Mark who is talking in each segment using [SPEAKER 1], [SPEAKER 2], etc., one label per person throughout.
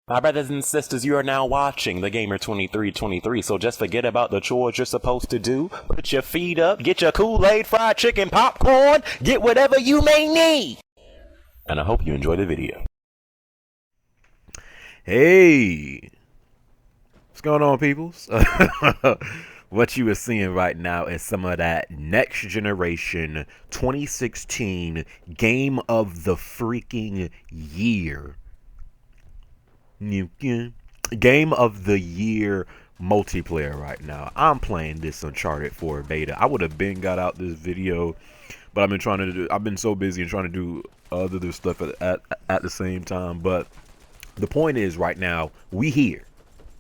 [SPEAKER 1] My brothers and sisters, you are now watching the Gamer 2323, so just forget about the chores you're supposed to do. Put your feet up, get your Kool-Aid, fried chicken, popcorn, get whatever you may need. And I hope you enjoy the video.
[SPEAKER 2] Hey, what's going on, peoples? What you are seeing right now is some of that next generation 2016 game of the freaking year. Game of the year multiplayer right now. I'm playing this Uncharted 4 beta. I would have got out this video, but I've been so busy and trying to do other stuff at the same time. But the point is, right now, we here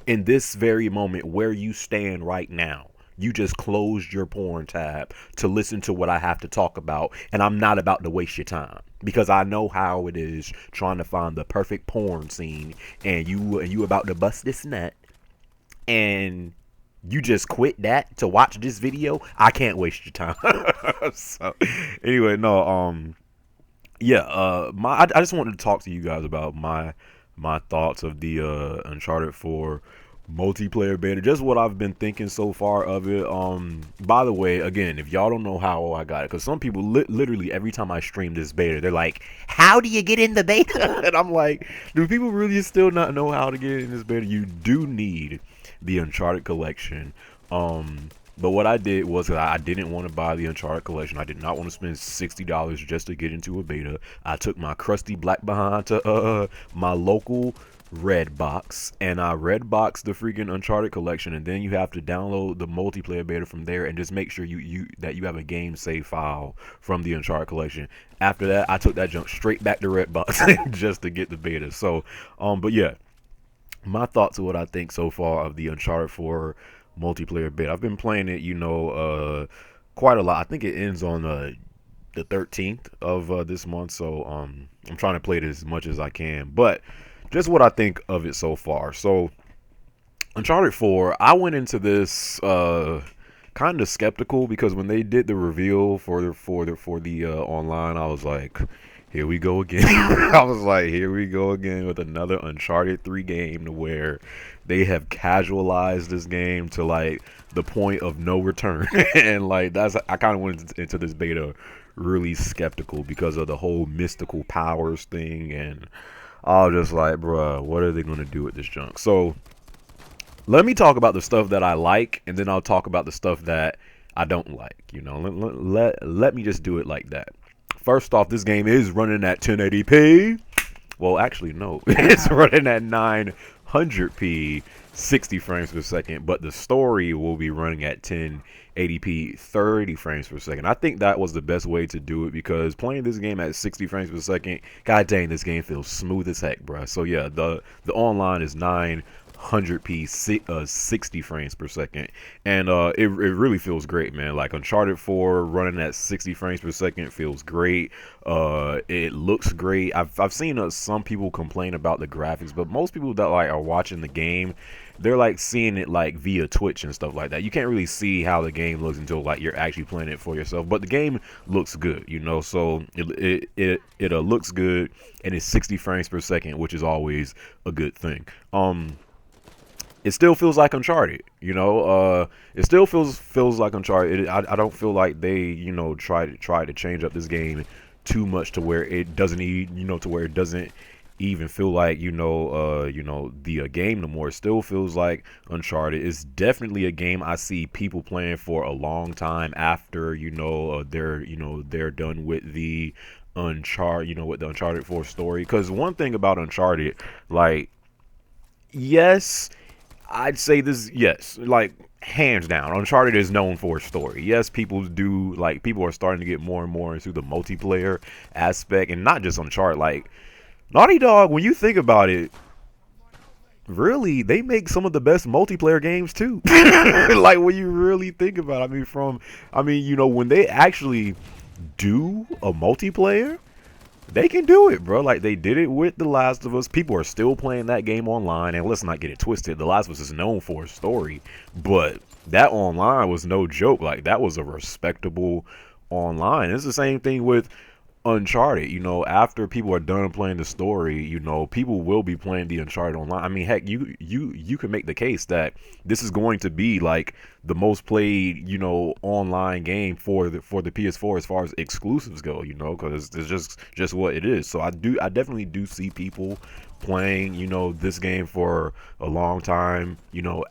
[SPEAKER 2] in this very moment where you stand right now. You just closed your porn tab to listen to what I have to talk about, and I'm not about to waste your time because I know how it is trying to find the perfect porn scene, and you about to bust this nut, and you just quit that to watch this video. I can't waste your time. So anyway, no, I just wanted to talk to you guys about my thoughts of the Uncharted 4 multiplayer beta, just what I've been thinking so far of it. By the way, again, if y'all don't know how I got it, because some people literally every time I stream this beta, they're like, how do you get in the beta? And I'm like, do people really still not know how to get in this beta? You do need the Uncharted collection. But what I did was I didn't want to buy the Uncharted collection. I did not want to spend $60 just to get into a beta. I took my crusty black behind to my local Redbox, and I Redboxed the freaking Uncharted collection, and then you have to download the multiplayer beta from there, and just make sure you have a game save file from the Uncharted collection. After that, I took that junk straight back to Redbox just to get the beta. So, but yeah, my thoughts of what I think so far of the Uncharted 4 multiplayer beta. I've been playing it, quite a lot. I think it ends on the 13th of this month, so I'm trying to play it as much as I can. But just what I think of it so far. So Uncharted 4, I went into this kind of skeptical because when they did the reveal for the online, I was like, here we go again. I was like, here we go again with another Uncharted 3 game, to where they have casualized this game to like the point of no return. And like I kind of went into this beta really skeptical because of the whole mystical powers thing, and I was just like, bruh, what are they gonna do with this junk? So let me talk about the stuff that I like, and then I'll talk about the stuff that I don't like. Let me just do it like that. First off, this game is running at 1080p. Well, actually, no. It's running at 900p, 60 frames per second, but the story will be running at 1080p, 30 frames per second. I think that was the best way to do it, because playing this game at 60 frames per second, god dang, this game feels smooth as heck, bruh. So yeah, the online is 900p, 60 frames per second, and it really feels great, man. Like Uncharted 4 running at 60 frames per second feels great. It looks great. I've seen some people complain about the graphics, but most people that like are watching the game, they're like seeing it like via Twitch and stuff like that. You can't really see how the game looks until like you're actually playing it for yourself. But the game looks good, so it looks good, and it's 60 frames per second, which is always a good thing. It still feels like Uncharted, it still feels like Uncharted. I don't feel like they, try to change up this game too much to where it doesn't even feel like, the game no more. It still feels like Uncharted. It's definitely a game I see people playing for a long time after, they're done with the Uncharted 4 story. Because one thing about Uncharted, like, yes, I'd say this, yes, like, hands down, Uncharted is known for its story. Yes, people are starting to get more and more into the multiplayer aspect, and not just Uncharted. Like, Naughty Dog, when you think about it, really, they make some of the best multiplayer games too. Like, when you really think about it, when they actually do a multiplayer, they can do it, bro. Like, they did it with The Last of Us. People are still playing that game online, and let's not get it twisted. The Last of Us is known for its story, but that online was no joke. Like, that was a respectable online. It's the same thing with Uncharted, after people are done playing the story, people will be playing the Uncharted online. I mean, heck, you can make the case that this is going to be like the most played, online game for the PS4 as far as exclusives go, because it's just what it is. So I definitely do see people playing, this game for a long time,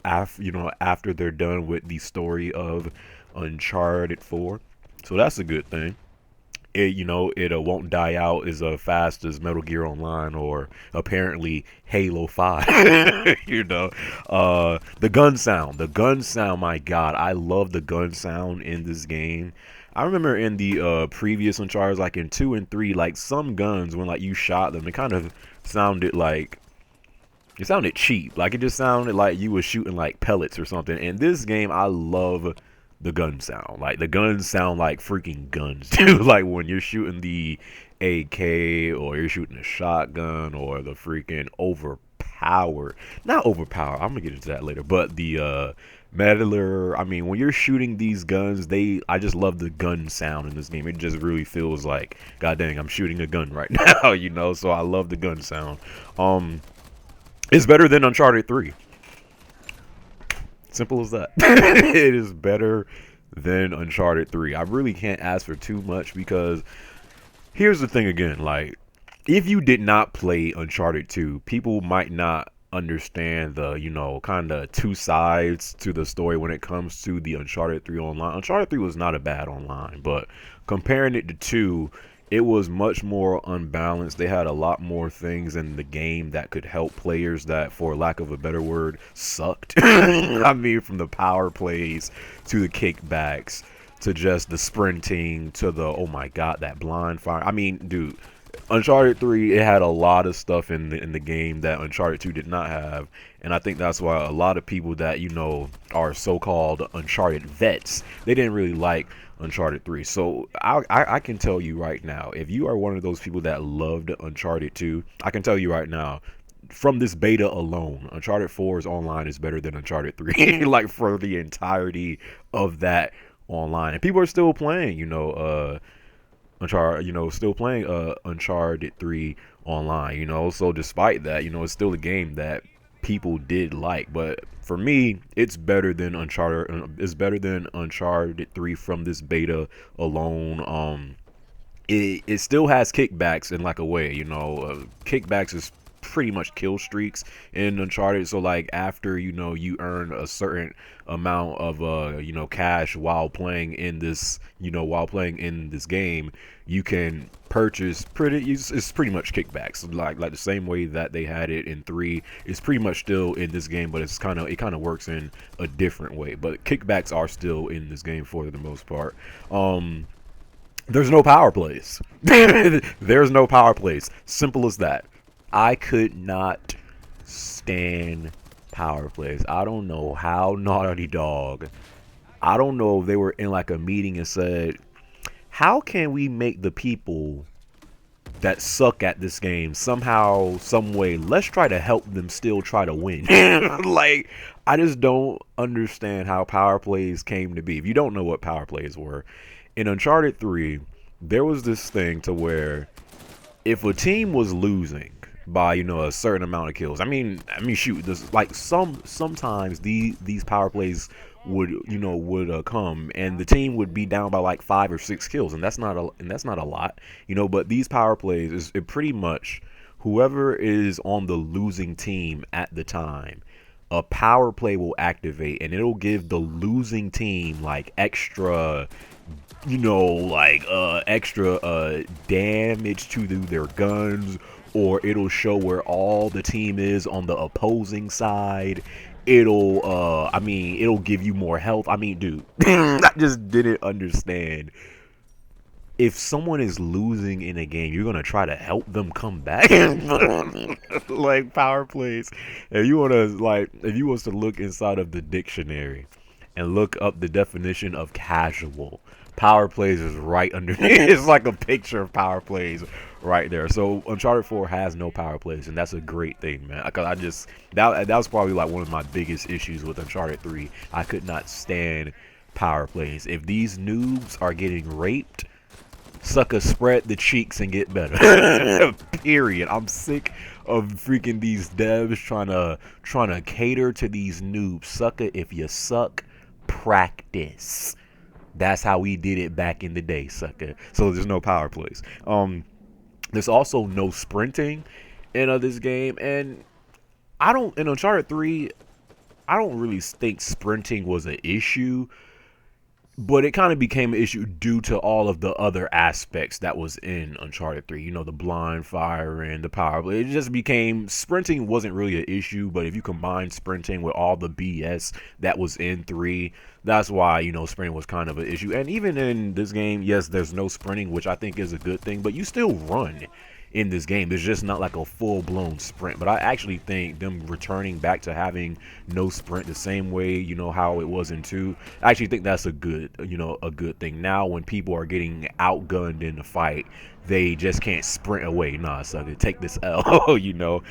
[SPEAKER 2] after they're done with the story of Uncharted 4. So that's a good thing. It won't die out as fast as Metal Gear Online or apparently Halo 5. The gun sound, my God, I love the gun sound in this game. I remember in the previous Uncharted, like in 2 and 3, like some guns, when like you shot them, it kind of sounded like, it sounded cheap. Like it just sounded like you were shooting like pellets or something. In this game, I love the gun sound. Like the guns sound like freaking guns, dude. Like when you're shooting the AK or you're shooting a shotgun or the freaking not overpowered. I'm gonna get into that later. But the meddler. I mean, when you're shooting these guns, I just love the gun sound in this game. It just really feels like, god dang, I'm shooting a gun right now. So I love the gun sound. It's better than Uncharted 3. Simple as that. It is better than Uncharted 3. I really can't ask for too much, because here's the thing again, like, if you did not play Uncharted 2, people might not understand the, kind of two sides to the story when it comes to the Uncharted 3 online. Uncharted 3 was not a bad online, but comparing it to 2, it was much more unbalanced. They had a lot more things in the game that could help players that, for lack of a better word, sucked. I mean, from the power plays to the kickbacks to just the sprinting to the, oh my god, that blind fire. I mean, dude, Uncharted 3, it had a lot of stuff in the game that Uncharted 2 did not have, and I think that's why a lot of people that are so-called Uncharted vets, they didn't really like Uncharted 3. So I can tell you right now, if you are one of those people that loved Uncharted 2, I can tell you right now, from this beta alone, Uncharted 4's online is better than Uncharted 3. Like for the entirety of that online, and people are still playing, Uncharted, still playing Uncharted 3 online, so despite that, it's still a game that people did like. But for me, it's better than Uncharted 3 from this beta alone. It still has kickbacks in like a way, kickbacks is pretty much kill streaks in Uncharted. So like after you earn a certain amount of cash while playing in this game, you can purchase it's pretty much kickbacks, like the same way that they had it in 3. It's pretty much still in this game, but it kind of works in a different way. But kickbacks are still in this game for the most part. There's no power plays. There's no power plays. Simple as that. I could not stand power plays. I don't know how Naughty Dog, I don't know if they were in like a meeting and said, how can we make the people that suck at this game somehow, some way, let's try to help them still try to win. Like, I just don't understand how power plays came to be. If you don't know what power plays were, in Uncharted 3, there was this thing to where if a team was losing by a certain amount of kills, I mean shoot, this, like sometimes these power plays would come and the team would be down by like 5 or 6 kills, and that's not a lot, but these power plays is it pretty much whoever is on the losing team at the time, a power play will activate and it'll give the losing team like extra extra damage to their guns, or it'll show where all the team is on the opposing side. It'll give you more health. I mean, dude, I just didn't understand. If someone is losing in a game, you're gonna try to help them come back. Like power plays. If you was to look inside of the dictionary and look up the definition of casual, power plays is right underneath. It's like a picture of power plays right there. So Uncharted 4 has no power plays, and that's a great thing, man. Because that was probably like one of my biggest issues with Uncharted 3. I could not stand power plays. If these noobs are getting raped, Sucker, spread the cheeks and get better. Period. I'm sick of freaking these devs trying to cater to these noobs. Sucker, if you suck, practice. That's how we did it back in the day, sucker. So there's no power plays. There's also no sprinting in this game, and I don't in Uncharted 3. I don't really think sprinting was an issue, but it kind of became an issue due to all of the other aspects that was in Uncharted 3. You know, the blind fire and the power. It just became sprinting wasn't really an issue, but if you combine sprinting with all the BS that was in 3, that's why, you know, sprinting was kind of an issue. And even in this game, yes, there's no sprinting, which I think is a good thing, but you still run in this game. There's just not like a full-blown sprint, but I actually think them returning back to having no sprint the same way, you know, how it was in 2, I actually think that's a good, you know, a good thing. Now when people are getting outgunned in the fight, they just can't sprint away. Nah, sucker, take this L. You know,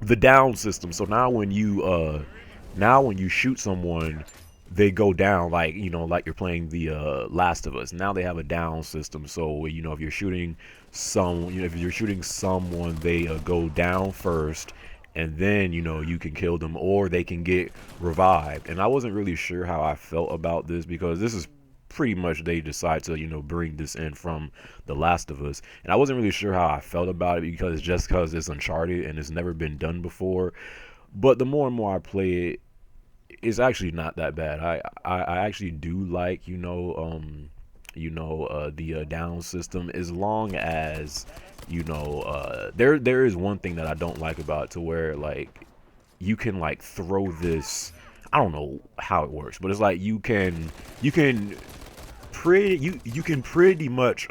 [SPEAKER 2] the down system. So now when you shoot someone, they go down, like, you know, like you're playing the Last of Us. Now they have a down system, so, you know, if you're shooting someone, they go down first, and then, you know, you can kill them, or they can get revived. And I wasn't really sure how I felt about this, because this is pretty much, they decide to, you know, bring this in from the Last of Us, and I wasn't really sure how I felt about it, because it's Uncharted and it's never been done before. But the more and more I play it, it's actually not that bad. I actually do like, the down system, as long as, you know, there is one thing that I don't like about it, to where, like, you can, like, throw this, I don't know how it works, but it's like you can pretty much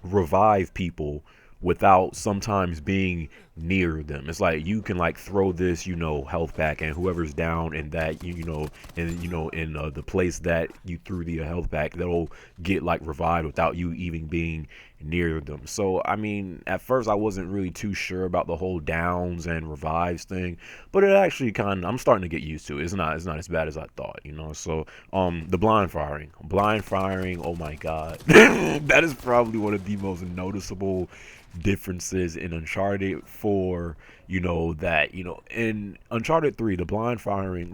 [SPEAKER 2] revive people without sometimes being near them. It's like you can, like, throw this, you know, health pack, and whoever's down in that, in the place that you threw the health pack, they'll get, like, revived without you even being near them. So I mean, at first I wasn't really too sure about the whole downs and revives thing, but it actually I'm starting to get used to it. It's not as bad as I thought, you know. So the blind firing, oh my god. That is probably one of the most noticeable differences in Uncharted 4, in Uncharted 3, the blind firing,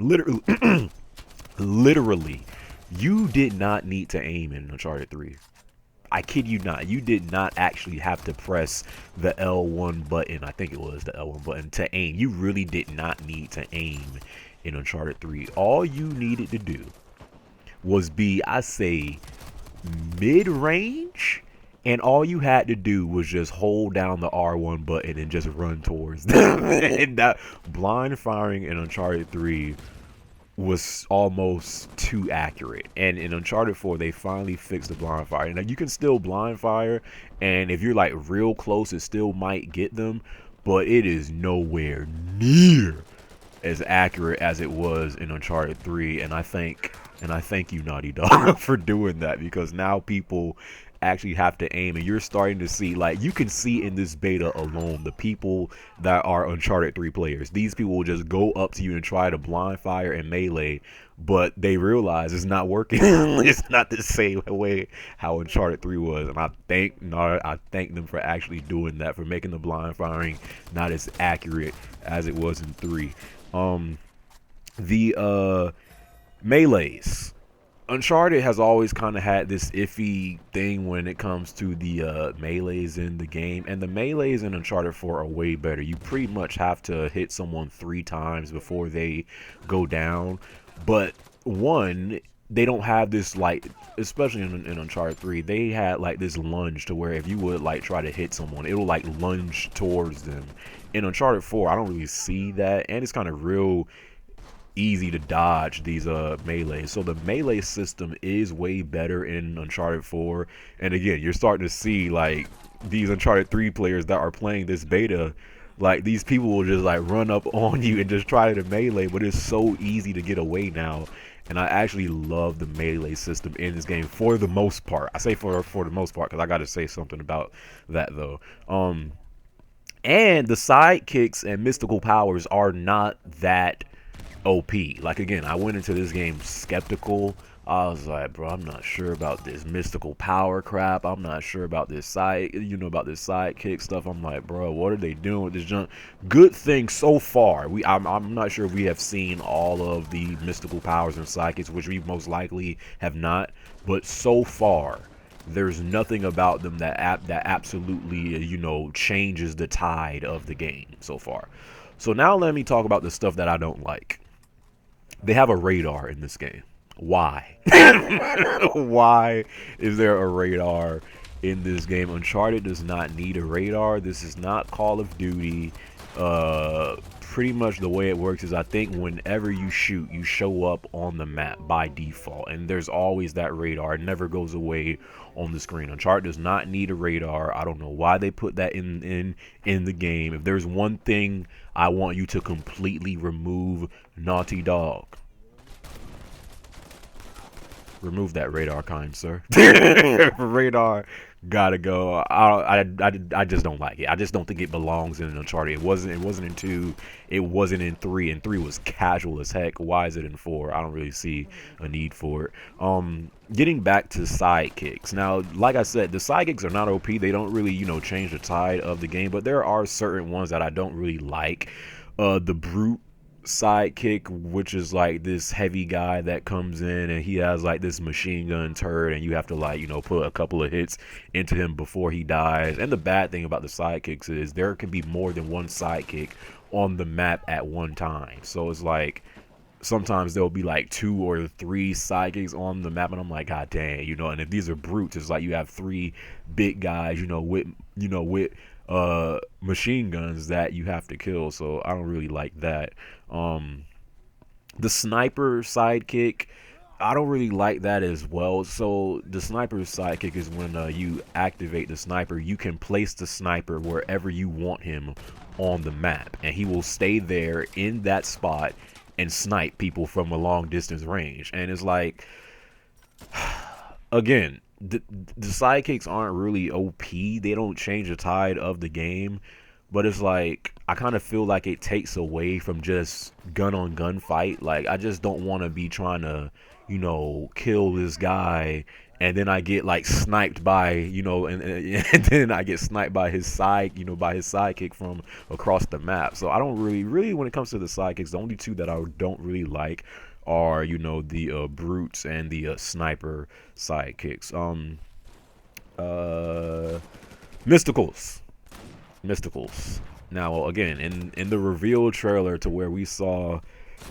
[SPEAKER 2] literally, you did not need to aim in Uncharted 3. I kid you not. You did not actually have to press the L1 button. I think it was the L1 button to aim. You really did not need to aim in Uncharted 3. All you needed to do was be, I say, mid-range, and all you had to do was just hold down the R1 button and just run towards them. And that blind firing in Uncharted 3 was almost too accurate. And in Uncharted 4, they finally fixed the blind fire. Now, you can still blind fire, and if you're, like, real close, it still might get them, but it is nowhere near as accurate as it was in Uncharted 3. And I thank you, Naughty Dog, for doing that, because now people actually have to aim, and you're starting to see, like, you can see in this beta alone, the people that are Uncharted 3 players, these people will just go up to you and try to blind fire and melee, but they realize it's not working. It's not the same way how Uncharted 3 was, and I thank them for actually doing that, for making the blind firing not as accurate as it was in 3. The melees. Uncharted has always kind of had this iffy thing when it comes to the melees in the game, and the melees in Uncharted 4 are way better. You pretty much have to hit someone 3 times before they go down, but one, they don't have this, like, especially in Uncharted 3, they had, like, this lunge to where if you would, like, try to hit someone, it'll, like, lunge towards them. In Uncharted 4, I don't really see that, and it's kind of real easy to dodge these melees. So the melee system is way better in Uncharted 4. And again, you're starting to see, like, these Uncharted 3 players that are playing this beta, like, these people will just, like, run up on you and just try to melee, but it's so easy to get away now. And I actually love the melee system in this game for the most part. I say for the most part, because I got to say something about that, though. And the sidekicks and mystical powers are not that OP. Like, again, I went into this game skeptical I was like, bro, I'm not sure about this mystical power crap. I'm not sure about this about this sidekick stuff. I'm like, bro, what are they doing with this junk? Good thing so far. I'm not sure if we have seen all of the mystical powers and sidekicks, which we most likely have not. But so far, there's nothing about them that absolutely changes the tide of the game so far. So now let me talk about the stuff that I don't like. They have a radar in this game. Why? Why is there a radar in this game? Uncharted does not need a radar. This is not Call of Duty. Pretty much the way it works is I think whenever you shoot, you show up on the map by default, and there's always that radar. It never goes away on the screen. Uncharted does not need a radar. I don't know why they put that in the game. If there's one thing I want you to completely remove, Naughty Dog, remove that radar, kind sir. Radar gotta go. I just don't like it. I just don't think it belongs in Uncharted. It wasn't in 2. It wasn't in 3. And 3 was casual as heck. Why is it in 4? I don't really see a need for it. Getting back to sidekicks. Now, like I said, the sidekicks are not OP. They don't really, change the tide of the game. But there are certain ones that I don't really like. The brute sidekick, which is like this heavy guy that comes in and he has like this machine gun turret, and you have to put a couple of hits into him before he dies. And the bad thing about the sidekicks is there can be more than one sidekick on the map at one time. So it's like sometimes there'll be like 2 or 3 sidekicks on the map, and I'm like, god dang, and if these are brutes, it's like you have 3 big guys, with machine guns that you have to kill. So I don't really like that. The sniper sidekick, I don't really like that as well. So the sniper sidekick is when you activate the sniper, you can place the sniper wherever you want him on the map, and he will stay there in that spot and snipe people from a long distance range. And it's like, again, the sidekicks aren't really OP. They don't change the tide of the game. But it's like, I kind of feel like it takes away from just gun on gun fight. Like, I just don't want to be trying to, kill this guy, and then I get like sniped by, and then I get sniped by his sidekick from across the map. So I don't really, when it comes to the sidekicks, the only 2 that I don't really like are, the brutes and the sniper sidekicks. Mysticals. Now, again, in the reveal trailer to where we saw,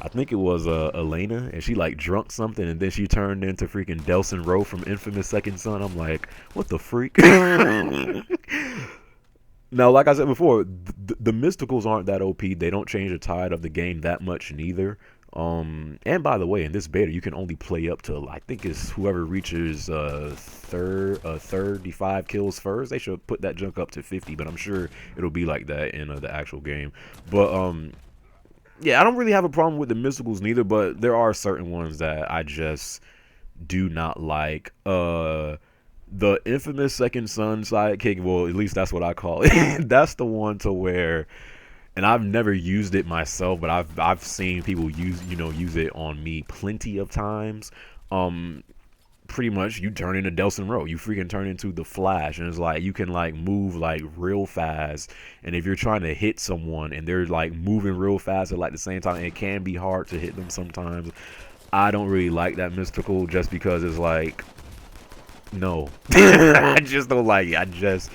[SPEAKER 2] I think it was Elena, and she like drunk something, and then she turned into freaking Delson Rowe from Infamous Second Son. I'm like, what the freak? Now, like I said before, the Mysticals aren't that OP. They don't change the tide of the game that much neither. And by the way, in this beta, you can only play up to, I think it's whoever reaches 35 kills first. They should put that junk up to 50, but I'm sure it'll be like that in the actual game. But yeah, I don't really have a problem with the mysticals neither, but there are certain ones that I just do not like. The infamous Second Son sidekick, well, at least that's what I call it. That's the one to where, and I've never used it myself, but I've seen people use it on me plenty of times. Pretty much you turn into Delson Rowe. You freaking turn into the Flash, and it's like you can like move like real fast. And if you're trying to hit someone and they're like moving real fast at like the same time, it can be hard to hit them sometimes. I don't really like that mystical just because it's like, no. I just don't like it. I just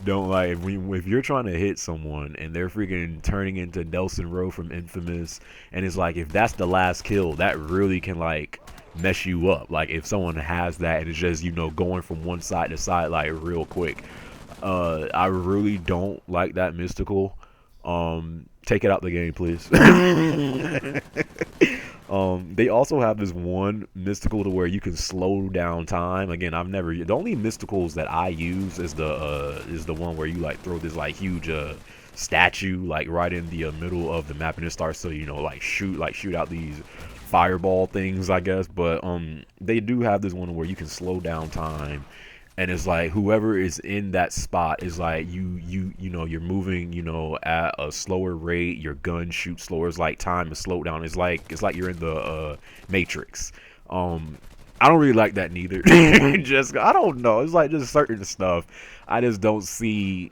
[SPEAKER 2] don't like it. If you're trying to hit someone and they're freaking turning into Delson Rowe from Infamous, and it's like if that's the last kill, that really can like mess you up. Like if someone has that and it's just going from one side to side like real quick. I really don't like that mystical. Take it out the game, please. They also have this one mystical to where you can slow down time. Again, the only mysticals that I use is the one where you like throw this like huge statue like right in the middle of the map, and it starts to like shoot out these fireball things, I guess. But they do have this one where you can slow down time, and it's like whoever is in that spot is like you're moving at a slower rate. Your gun shoots slower. It's like time is slowed down. It's like you're in the Matrix. I don't really like that neither. Just I don't know. It's like just certain stuff I just don't see.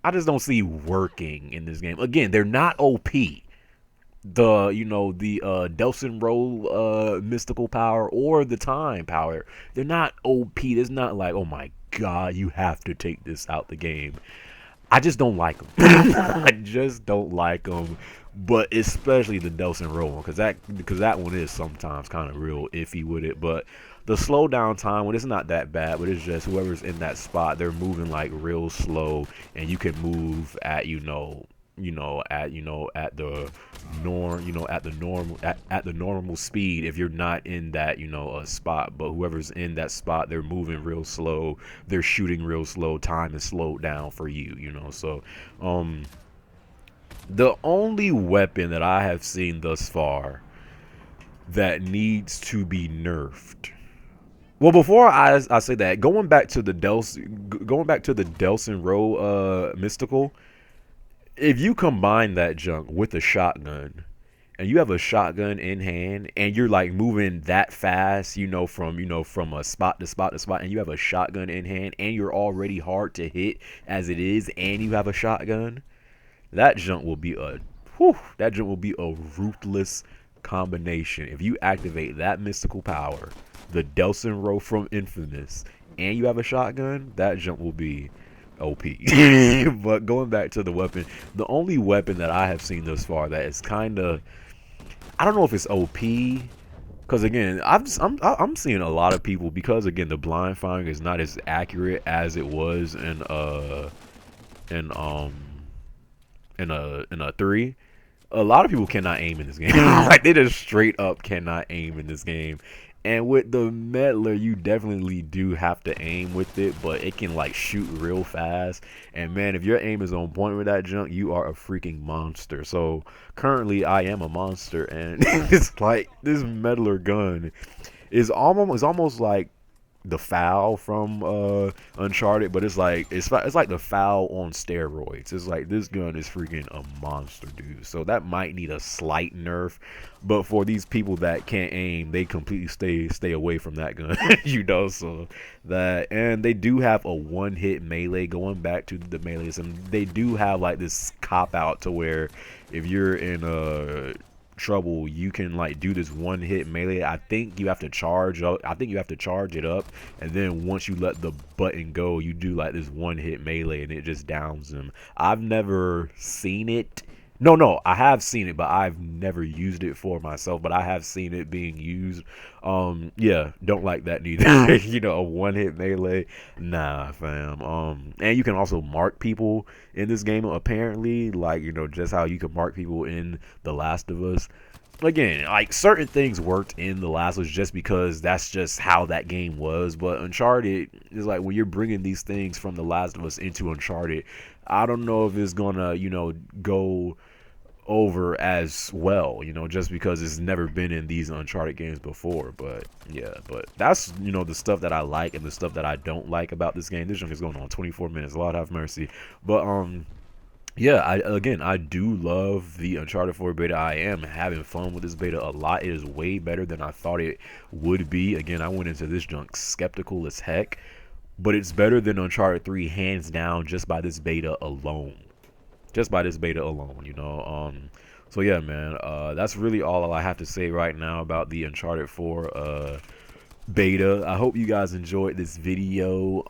[SPEAKER 2] I just don't see working in this game. Again, they're not OP. The Delson Roll mystical power or the time power. They're not OP. It's not like, oh my god, you have to take this out the game. I just don't like them. I just don't like them. But especially the Delson Roll one, because that one is sometimes kind of real iffy with it. But the slow down time when it's not that bad, but it's just whoever's in that spot, they're moving like real slow, and you can move at at the norm, at the normal speed if you're not in that a spot. But whoever's in that spot, they're moving real slow, they're shooting real slow, time is slowed down for so the only weapon that I have seen thus far that needs to be nerfed. Well, before I say that, going back to the Delson Row mystical, if you combine that junk with a shotgun, and you have a shotgun in hand, and you're like moving that fast, from a spot to spot to spot, and you have a shotgun in hand, and you're already hard to hit as it is, and you have a shotgun, that junk will be a ruthless combination. If you activate that mystical power, the Delson Row from Infamous, and you have a shotgun, that junk will be OP. But going back to the weapon, the only weapon that I have seen thus far that is kind of, I don't know if it's OP, because again, I'm seeing a lot of people, because again the blind firing is not as accurate as it was in a 3. A lot of people cannot aim in this game. Like, they just straight up cannot aim in this game. And with the meddler, you definitely do have to aim with it, but it can like shoot real fast. And man, if your aim is on point with that junk, you are a freaking monster. So currently I am a monster, and it's like this meddler gun is almost like the foul from Uncharted, but it's like the foul on steroids. It's like this gun is freaking a monster, dude. So that might need a slight nerf, but for these people that can't aim, they completely stay away from that gun. So that, and they do have a one-hit melee. Going back to the melees, and they do have like this cop out to where if you're in a trouble, you can like do this one hit melee. I think you have to charge it up, and then once you let the button go, you do like this one hit melee, and it just downs them. I've never seen it. No, I have seen it, but I've never used it for myself, but I have seen it being used. Yeah, don't like that neither. A one hit melee, nah, fam. And you can also mark people in this game, apparently, like, just how you can mark people in The Last of Us. Again, like, certain things worked in The Last of Us just because that's just how that game was, but Uncharted is like, when you're bringing these things from The Last of Us into Uncharted, I don't know if it's gonna, go over as well, just because it's never been in these Uncharted games before. But yeah, but that's, the stuff that I like and the stuff that I don't like about this game. This junk is going on 24 minutes. Lord have mercy. But yeah, I do love the Uncharted 4 beta. I am having fun with this beta a lot. It is way better than I thought it would be. Again, I went into this junk skeptical as heck, but it's better than Uncharted 3 hands down, just by this beta alone. So yeah, man, that's really all I have to say right now about the Uncharted 4 beta. I hope you guys enjoyed this video.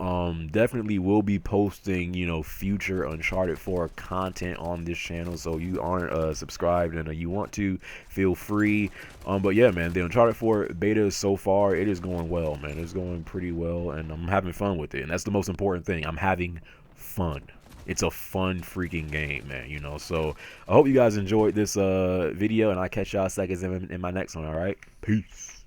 [SPEAKER 2] Definitely will be posting, future Uncharted 4 content on this channel, so you aren't subscribed and you want to, feel free. But yeah, man, the Uncharted 4 beta so far, it is going well, man. It's going pretty well, and I'm having fun with it, and that's the most important thing. I'm having fun. It's a fun freaking game, man, So I hope you guys enjoyed this video, and I'll catch y'all seconds in my next one. All right, peace.